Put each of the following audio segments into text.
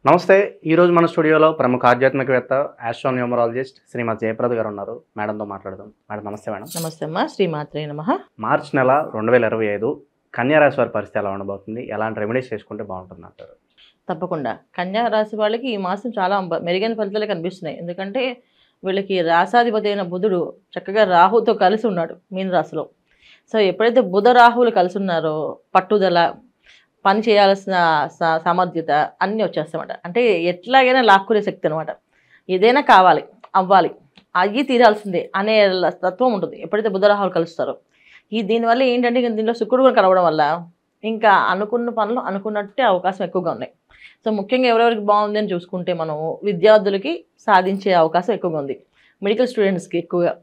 నమస్తే. ఈరోజు మన స్టూడియోలో ప్రముఖ ఆధ్యాత్మికవేత్త ఆస్ట్రోన్యూమరాలజిస్ట్ శ్రీమతి జయప్రద గారు ఉన్నారు. మేడంతో మాట్లాడదాం. మేడం నమస్తే. మేడం నమస్తే అమ్మా. శ్రీమాత్రే నమః. మార్చి నెల 2025 కన్యా రాశి వారి పరిస్థితి ఎలా ఉండబోతుంది, ఎలాంటి రెమెడీస్ చేసుకుంటే బాగుంటుంది అంటారు? తప్పకుండా కన్యా రాశి వాళ్ళకి ఈ మాసం చాలా మెరుగైన ఫలితాలు కనిపిస్తున్నాయి. ఎందుకంటే వీళ్ళకి రాసాధిపతి అయిన బుధుడు చక్కగా రాహుతో కలిసి ఉన్నాడు మీన రాశిలో. సో ఎప్పుడైతే బుధ రాహువులు కలిసి ఉన్నారో పట్టుదల, పని చేయాల్సిన సామర్థ్యత అన్నీ వచ్చేస్తాయన్నమాట. అంటే ఎట్లాగైనా లాక్కునే శక్తి అనమాట. ఏదైనా కావాలి, అవ్వాలి, అయ్యి తీరాల్సిందే అనే తత్వం ఉంటుంది ఎప్పుడైతే బుధ రాహువులు కలుస్తారో. దీనివల్ల ఏంటంటే దీనిలో శుక్రుడు కూడా కలవడం వల్ల ఇంకా అనుకున్న పనులు అనుకున్నట్టే అవకాశం ఎక్కువగా ఉన్నాయి. సో ముఖ్యంగా ఎవరెవరికి బాగుంది అని చూసుకుంటే మనం విద్యార్థులకి సాధించే అవకాశం ఎక్కువగా ఉంది. మెడికల్ స్టూడెంట్స్కి ఎక్కువగా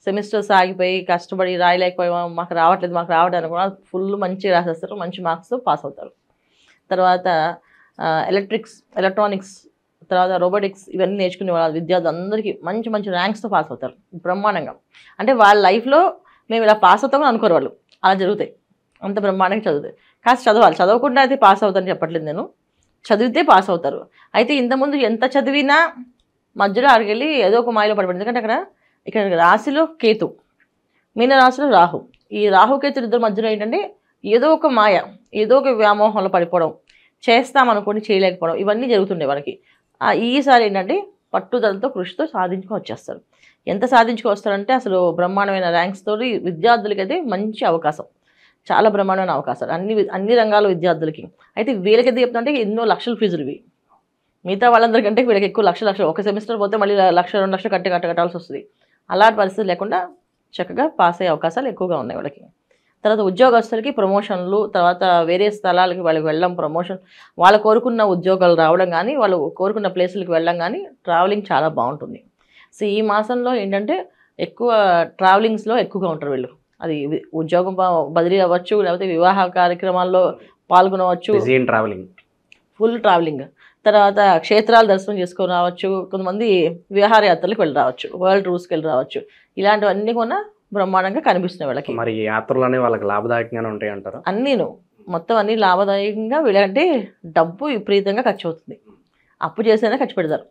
సెమిస్టర్స్ ఆగిపోయి కష్టపడి రాయలేకపోయాం, మాకు రావట్లేదు అనుకున్నా ఫుల్ మంచి రాసేస్తారు, మంచి మార్క్స్తో పాస్ అవుతారు. తర్వాత ఎలక్ట్రానిక్స్, తర్వాత రోబోటిక్స్ ఇవన్నీ నేర్చుకునే వాళ్ళ విద్యార్థులు అందరికీ మంచి మంచి ర్యాంక్స్తో పాస్ అవుతారు బ్రహ్మాండంగా. అంటే వాళ్ళ లైఫ్లో మేము ఇలా పాస్ అవుతామని అనుకోరు వాళ్ళు, అలా జరుగుతాయి. అంత బ్రహ్మాండంగా చదువుతాయి. కాస్త చదవాలి, చదవకుండా అయితే పాస్ అవుతారని చెప్పట్లేదు నేను, చదివితే పాస్ అవుతారు. అయితే ఇంతకుముందు ఎంత చదివినా మధ్యలో అడిగెళ్ళి ఏదో ఒక మాయలో పడిపోయింది. ఎందుకంటే ఇక్కడ రాశిలో కేతు, మీన రాశిలో రాహు. ఈ రాహుకేతులు ఇద్దరు మధ్యలో ఏంటంటే ఏదో ఒక మాయ, ఏదో ఒక వ్యామోహంలో పడిపోవడం, చేస్తామనుకోని చేయలేకపోవడం, ఇవన్నీ జరుగుతుండే వాళ్ళకి. ఈసారి ఏంటంటే పట్టుదలతో కృషితో వచ్చేస్తారు. ఎంత సాధించుకొస్తారంటే అసలు బ్రహ్మాండమైన ర్యాంక్స్ తోటి విద్యార్థులకి అయితే మంచి అవకాశం, చాలా బ్రహ్మాండమైన అవకాశాలు అన్ని రంగాల విద్యార్థులకి. అయితే వీళ్ళకి అయితే చెప్తుంటే ఎన్నో లక్షల ఫీజులు ఇవి. మిగతా వాళ్ళందరికంటే వీళ్ళకి ఎక్కువ లక్షలు ఒక సెమిస్టర్ పోతే మళ్ళీ 1,00,000, 2 లక్షలు కట్టాల్సి వస్తుంది. అలాంటి పరిస్థితి లేకుండా చక్కగా పాస్ అయ్యే అవకాశాలు ఎక్కువగా ఉన్నాయి వాళ్ళకి. తర్వాత ఉద్యోగస్తులకి ప్రమోషన్లు, తర్వాత వేరే స్థలాలకి వాళ్ళకి వెళ్ళడం, ప్రమోషన్, వాళ్ళు కోరుకున్న ఉద్యోగాలు రావడం కానీ, వాళ్ళు కోరుకున్న ప్లేసులకి వెళ్ళడం కానీ, ట్రావెలింగ్ చాలా బాగుంటుంది. సో ఈ మాసంలో ఏంటంటే ఎక్కువ ట్రావెలింగ్స్లో ఎక్కువగా ఉంటారు వీళ్ళు. అది ఉద్యోగం బదిలీ అవ్వచ్చు, లేకపోతే వివాహ కార్యక్రమాల్లో పాల్గొనవచ్చు, ఫుల్ ట్రావెలింగ్. తర్వాత క్షేత్రాలు దర్శనం చేసుకొని రావచ్చు, కొంతమంది విహారయాత్రలకు వెళ్ళి రావచ్చు, వరల్డ్ టూర్స్కి వెళ్ళి రావచ్చు. ఇలాంటివన్నీ కూడా బ్రహ్మాండంగా కనిపిస్తున్నాయి వాళ్ళకి. మరి ఈ యాత్రలు వాళ్ళకి లాభదాయకంగానే ఉంటాయి అంటారు? మొత్తం అన్నీ లాభదాయకంగా. వీళ్ళంటే డబ్బు విపరీతంగా ఖర్చు అవుతుంది, అప్పు చేసేనే ఖర్చు పెడతారు.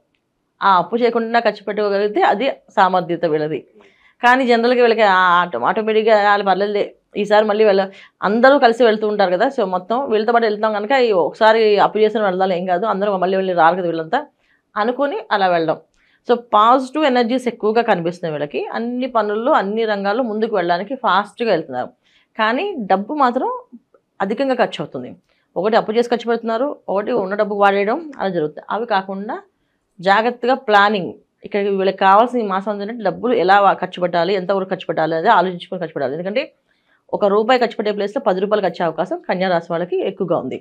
ఆ అప్పు చేయకుండా ఖర్చు పెట్టగలిగితే అది సామర్థ్యత వీళ్ళది. కానీ జనరల్గా వీళ్ళకి ఆటోమేటిక్గా వాళ్ళు పర్లేదు, ఈసారి మళ్ళీ అందరూ కలిసి వెళ్తూ ఉంటారు కదా. సో మొత్తం వీళ్ళతో పాటు వెళ్తాం కనుక ఒకసారి అప్పు చేసిన వెళ్దాం, ఏం కాదు, అందరూ మళ్ళీ రారు కదా వీళ్ళంతా అనుకొని అలా వెళ్ళడం. సో పాజిటివ్ ఎనర్జీస్ ఎక్కువగా కనిపిస్తున్నాయి వీళ్ళకి. అన్ని పనుల్లో అన్ని రంగాల్లో ముందుకు వెళ్ళడానికి ఫాస్ట్గా వెళ్తున్నారు. కానీ డబ్బు మాత్రం అధికంగా ఖర్చు అవుతుంది. ఒకటి అప్పు చేసి ఖర్చు పెడుతున్నారు, ఒకటి ఉన్న డబ్బు వాడేయడం అలా జరుగుతుంది. అవి కాకుండా జాగ్రత్తగా ప్లానింగ్, ఇక్కడ వీళ్ళకి కావాల్సిన ఈ మాసం ఏంటంటే డబ్బులు ఎలా ఖర్చు పెట్టాలి, ఎంతవరకు ఖర్చు పెట్టాలి అనేది ఆలోచించుకొని ఖర్చు పెట్టాలి. ఎందుకంటే ₹1 ఖర్చు పెట్టే ప్లేస్లో ₹10 ఖర్చు అవకాశం కన్యా రాశి వాళ్ళకి ఎక్కువగా ఉంది.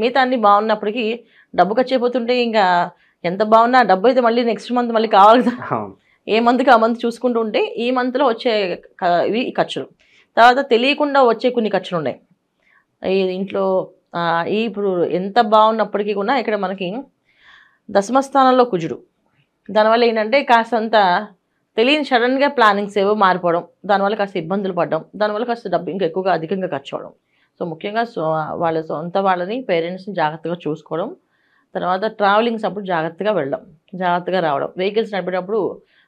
మిగతా అన్ని బాగున్నప్పటికీ డబ్బు ఖర్చు అయిపోతుంటే ఇంకా ఎంత బాగున్నా డబ్బు అయితే మళ్ళీ నెక్స్ట్ మంత్ మళ్ళీ కావాలి కదా. ఏ మంత్కి ఆ మంత్ చూసుకుంటూ ఉంటే ఈ మంత్లో వచ్చే ఇవి ఖర్చులు, తర్వాత తెలియకుండా వచ్చే కొన్ని ఖర్చులు ఉన్నాయి ఈ ఇంట్లో. ఇప్పుడు ఎంత బాగున్నప్పటికీ కూడా ఇక్కడ మనకి దశమస్థానంలో కుజుడు, దానివల్ల ఏంటంటే కాస్తంత తెలియని సడన్గా ప్లానింగ్స్ ఏవో మారిపోవడం, దానివల్ల కాస్త ఇబ్బందులు పడడం, దానివల్ల కాస్త డబ్బు ఇంకా ఎక్కువగా అధికంగా ఖర్చు అవడం. సో ముఖ్యంగా వాళ్ళ సొంత వాళ్ళని, పేరెంట్స్ని జాగ్రత్తగా చూసుకోవడం, తర్వాత ట్రావెలింగ్స్ అప్పుడు జాగ్రత్తగా వెళ్ళడం, జాగ్రత్తగా రావడం, వెహికల్స్ నడిపేటప్పుడు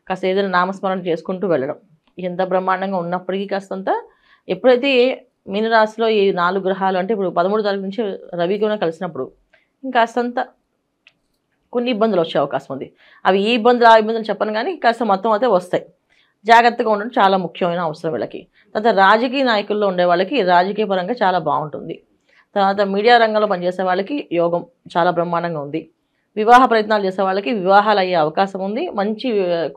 కాస్త ఏదైనా నామస్మరణ చేసుకుంటూ వెళ్ళడం. ఎంత బ్రహ్మాండంగా ఉన్నప్పటికీ కాస్తంత ఎప్పుడైతే మీనరాశిలో ఈ 4 గ్రహాలు అంటే ఇప్పుడు 13వ తారీఖు నుంచి రవి కూడా కలిసినప్పుడు ఇంకాస్తంత కొన్ని ఇబ్బందులు వచ్చే అవకాశం ఉంది. అవి ఈ ఇబ్బందులు ఆ ఇబ్బందులు చెప్పను కానీ కాస్త మొత్తం అయితే వస్తాయి. జాగ్రత్తగా ఉండడం చాలా ముఖ్యమైన అవసరం వీళ్ళకి. తర్వాత రాజకీయ నాయకుల్లో ఉండే వాళ్ళకి రాజకీయ పరంగా చాలా బాగుంటుంది. తర్వాత మీడియా రంగంలో పనిచేసే వాళ్ళకి యోగం చాలా బ్రహ్మాండంగా ఉంది. వివాహ ప్రయత్నాలు చేసే వాళ్ళకి వివాహాలు అయ్యే అవకాశం ఉంది, మంచి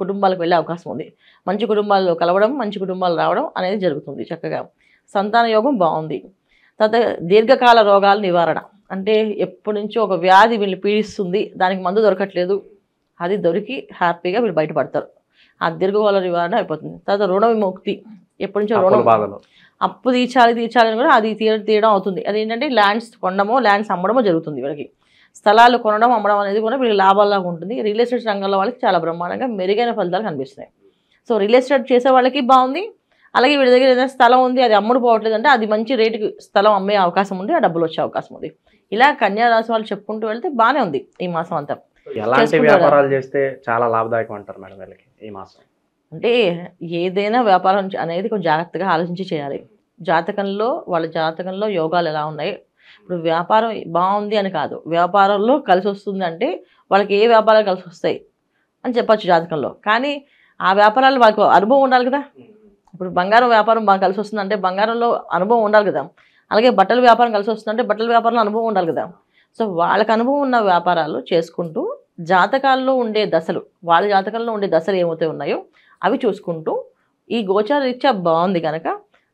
కుటుంబాలకు వెళ్ళే అవకాశం ఉంది, మంచి కుటుంబాలు కలవడం, మంచి కుటుంబాలు రావడం అనేది జరుగుతుంది చక్కగా. సంతాన యోగం బాగుంది. తర్వాత దీర్ఘకాల రోగాల నివారణ, అంటే ఎప్పటి నుంచో ఒక వ్యాధి వీళ్ళు పీడిస్తుంది, దానికి మందు దొరకట్లేదు, అది దొరికి హ్యాపీగా వీళ్ళు బయటపడతారు, ఆ దీర్ఘకాల నివారణ అయిపోతుంది. తర్వాత రుణ విముక్తి, ఎప్పటి నుంచో రుణం అప్పు తీర్చాలి అని కూడా అది తీయడం అవుతుంది. అదేంటంటే ల్యాండ్స్ కొనడమో ల్యాండ్స్ అమ్మడమో జరుగుతుంది వీళ్ళకి. స్థలాలు కొనడం అమ్మడం అనేది కూడా వీళ్ళకి లాభాల్లాగా ఉంటుంది. రియల్ ఎస్టేట్ రంగంలో వాళ్ళకి చాలా బ్రహ్మాండంగా మెరుగైన ఫలితాలు కనిపిస్తున్నాయి. సో రియల్ ఎస్టేట్ చేసే వాళ్ళకి బాగుంది, అలాగే వీడి దగ్గర ఏదైనా స్థలం ఉంది, అది అమ్ముడు పోవట్లేదు అంటే అది మంచి రేటుకి స్థలం అమ్మే అవకాశం ఉంది, ఆ డబ్బులు వచ్చే అవకాశం ఉంది. ఇలా కన్యా రాశి వాళ్ళు చెప్పుకుంటూ వెళ్తే బాగానే ఉంది ఈ మాసం అంతా. ఎలాంటి వ్యాపారాలు చేస్తే చాలా లాభదాయకం అంటారు మేడం వీళ్ళకి ఈ మాసం? అంటే ఏదైనా వ్యాపారం అనేది కొంచెం జాగ్రత్తగా ఆలోచించి చేయాలి. వాళ్ళ జాతకంలో యోగాలు ఎలా ఉన్నాయి, ఇప్పుడు వ్యాపారం బాగుంది అని కాదు, వ్యాపారంలో కలిసి వస్తుంది అంటే వాళ్ళకి ఏ వ్యాపారాలు కలిసి వస్తాయి అని చెప్పచ్చు జాతకంలో. కానీ ఆ వ్యాపారాలు వాళ్ళకి అనుభవం ఉండాలి కదా. ఇప్పుడు బంగారం వ్యాపారం బాగా కలిసి వస్తుందంటే బంగారంలో అనుభవం ఉండాలి కదా. అలాగే బట్టల వ్యాపారం కలిసి వస్తుందంటే బట్టల వ్యాపారంలో అనుభవం ఉండాలి కదా. సో వాళ్ళకి అనుభవం ఉన్న వ్యాపారాలు చేసుకుంటూ జాతకాల్లో ఉండే దశలు, వాళ్ళ జాతకంలో ఉండే దశలు ఏమైతే ఉన్నాయో అవి చూసుకుంటూ ఈ గోచార రీత్యా బాగుంది కనుక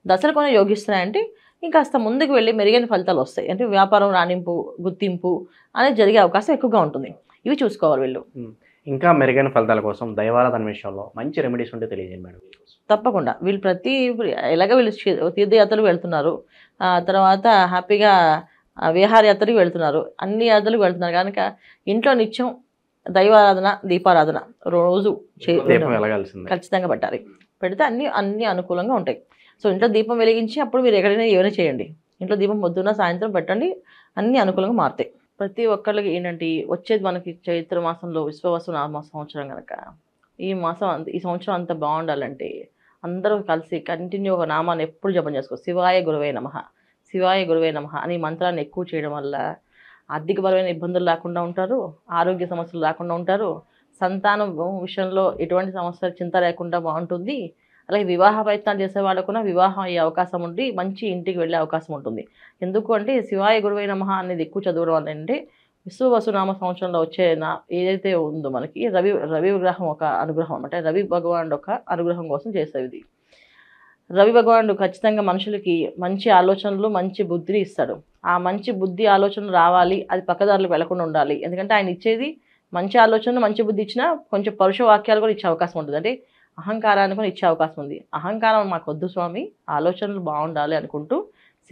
దశలు కొన్ని యోగిస్తున్నాయంటే ఇంకాస్త ముందుకు వెళ్ళి మెరుగైన ఫలితాలు వస్తాయి. అంటే వ్యాపారం రాణింపు, గుర్తింపు అనేది జరిగే అవకాశం ఎక్కువగా ఉంటుంది. ఇవి చూసుకోవాలి వీళ్ళు. ఇంకా మెరుగైన ఫలితాల కోసం దైవారాధన విషయంలో మంచి రెమెడీస్ ఉంటే తెలియజేయండి మేడం. తప్పకుండా వీళ్ళు ఎలాగ వీళ్ళు తీర్థయాత్రలు వెళ్తున్నారు, తర్వాత హ్యాపీగా విహారయాత్రకి వెళ్తున్నారు, అన్ని యాత్రలకు వెళ్తున్నారు కనుక ఇంట్లో నిత్యం దైవారాధన, దీపారాధన రోజు ఖచ్చితంగా పెట్టాలి. పెడితే అన్ని అనుకూలంగా ఉంటాయి. సో ఇంట్లో దీపం వెలిగించి అప్పుడు మీరు ఎక్కడైనా ఏమైనా చేయండి. ఇంట్లో దీపం పొద్దున్న సాయంత్రం పెట్టండి, అన్ని అనుకూలంగా మారుతాయి. ప్రతి ఒక్కళ్ళకి ఏంటంటే వచ్చేది మనకి చైత్ర మాసంలో విశ్వవసు నామ సంవత్సరం కనుక ఈ సంవత్సరం అంతా బాగుండాలంటే అందరూ కలిసి కంటిన్యూ ఒక నామాన్ని ఎప్పుడు జపం చేసుకో. శివాయ గురువే నమః, శివాయ గురువే నమః అని మంత్రాన్ని ఎక్కువ చేయడం వల్ల ఆర్థికపరమైన ఇబ్బందులు లేకుండా ఉంటారు, ఆరోగ్య సమస్యలు లేకుండా ఉంటారు, సంతానం విషయంలో ఎటువంటి సమస్యలు చింత లేకుండా బాగుంటుంది. అలాగే వివాహ ప్రయత్నాలు చేసే వాళ్ళకు కూడా వివాహం అయ్యే అవకాశం ఉండి మంచి ఇంటికి వెళ్ళే అవకాశం ఉంటుంది. ఎందుకు అంటే శివాయ గురువే నమః అనేది ఎక్కువ చదవడం వల్ల అంటే విశ్వవసునామ సంవత్సరంలో వచ్చే ఏదైతే ఉందో మనకి రవి విగ్రహం ఒక అనుగ్రహం అనమాట. రవి భగవానుడు ఒక అనుగ్రహం కోసం చేసేది ఇది. రవి భగవానుడు ఖచ్చితంగా మనుషులకి మంచి ఆలోచనలు, మంచి బుద్ధిని ఇస్తాడు. ఆ మంచి బుద్ధి ఆలోచనలు రావాలి, అది పక్కదారులకు వెళ్లకుండా ఉండాలి. ఎందుకంటే ఆయన ఇచ్చేది మంచి ఆలోచనలు, మంచి బుద్ధి ఇచ్చినా కొంచెం పరుష వాక్యాలు కూడా ఇచ్చే అవకాశం ఉంటుంది. అంటే అహంకారాన్ని కూడా ఇచ్చే అవకాశం ఉంది. అహంకారం మాకు వద్దు స్వామి, ఆలోచనలు బాగుండాలి అనుకుంటూ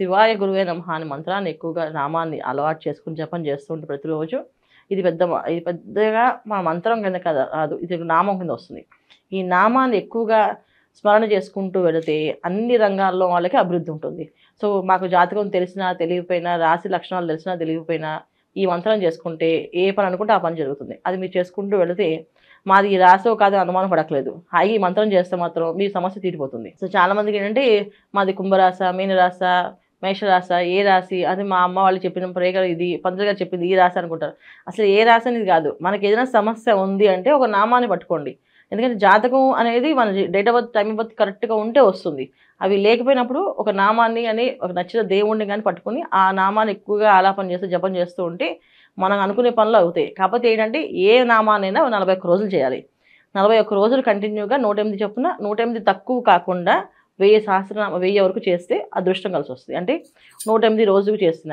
శివాయ గురువే నమః అనే మంత్రాన్ని ఎక్కువగా నామాన్ని అలవాటు చేసుకుని జపం చేస్తుంటే ప్రతిరోజు ఇది పెద్దగా మా మంత్రం కింద కదా రాదు, ఇది నామం కింద వస్తుంది. ఈ నామాన్ని ఎక్కువగా స్మరణ చేసుకుంటూ వెళితే అన్ని రంగాల్లో వాళ్ళకి అభివృద్ధి ఉంటుంది. సో మాకు జాతకం తెలిసినా తెలియకపోయినా, రాశి లక్షణాలు తెలిసినా తెలియకపోయినా ఈ మంత్రం చేసుకుంటే ఏ పని అనుకుంటే ఆ పని జరుగుతుంది. అది మీరు చేసుకుంటూ వెళితే మాది ఈ రాసో కాదో అనుమానం పడట్లేదు, ఈ మంత్రం చేస్తే మాత్రం మీ సమస్య తీరిపోతుంది. సో చాలా మందికి ఏంటంటే మాది కుంభరాశ, మీనరాశ, మేషరాశ, ఏ రాశి అని మా అమ్మ వాళ్ళు చెప్పిన ప్రేగలు ఇది, పంతులు గారు చెప్పింది ఈ రాశి అనుకుంటారు. అసలు ఏ రాశి అనేది కాదు. మనకి ఏదైనా సమస్య ఉంది అంటే ఒక నామాన్ని పట్టుకోండి. ఎందుకంటే జాతకం అనేది మన date of birth, time of birth కరెక్ట్గా ఉంటే వస్తుంది. అవి లేకపోయినప్పుడు ఒక నామాన్ని అని, ఒక నచ్చిన దేవుణ్ణి కానీ పట్టుకుని ఆ నామాన్ని ఎక్కువగా ఆలాపన చేస్తూ జపం చేస్తూ ఉంటే మనం అనుకునే పనులు అవుతాయి. కాకపోతే ఏంటంటే ఏ నామాన్నైనా 41 రోజులు చేయాలి. 41 రోజులు కంటిన్యూగా 108 చొప్పున, 108 తక్కువ కాకుండా 1000 వరకు చేస్తే అదృష్టం కలిసి వస్తుంది. అంటే 108 రోజుకు చేసిన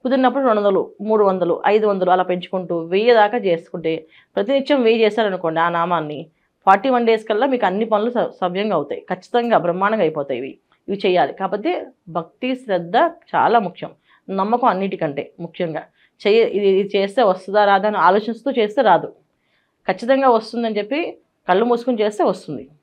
కుదిరినప్పుడు 200, 300, 500 అలా పెంచుకుంటూ 1000 దాకా చేసుకుంటే ప్రతినిత్యం 1000 చేశారనుకోండి ఆ నామాన్ని 41 డేస్ కల్లా మీకు అన్ని పనులు సవ్యంగా అవుతాయి. ఖచ్చితంగా బ్రహ్మాండంగా అయిపోతాయి. ఇవి చేయాలి. కాకపోతే భక్తి, శ్రద్ధ చాలా ముఖ్యం. నమ్మకం అన్నిటికంటే ముఖ్యంగా. ఇది చేస్తే వస్తుందా రాదా అని ఆలోచిస్తూ చేస్తే రాదు. ఖచ్చితంగా వస్తుందని చెప్పి కళ్ళు మూసుకుని చేస్తే వస్తుంది.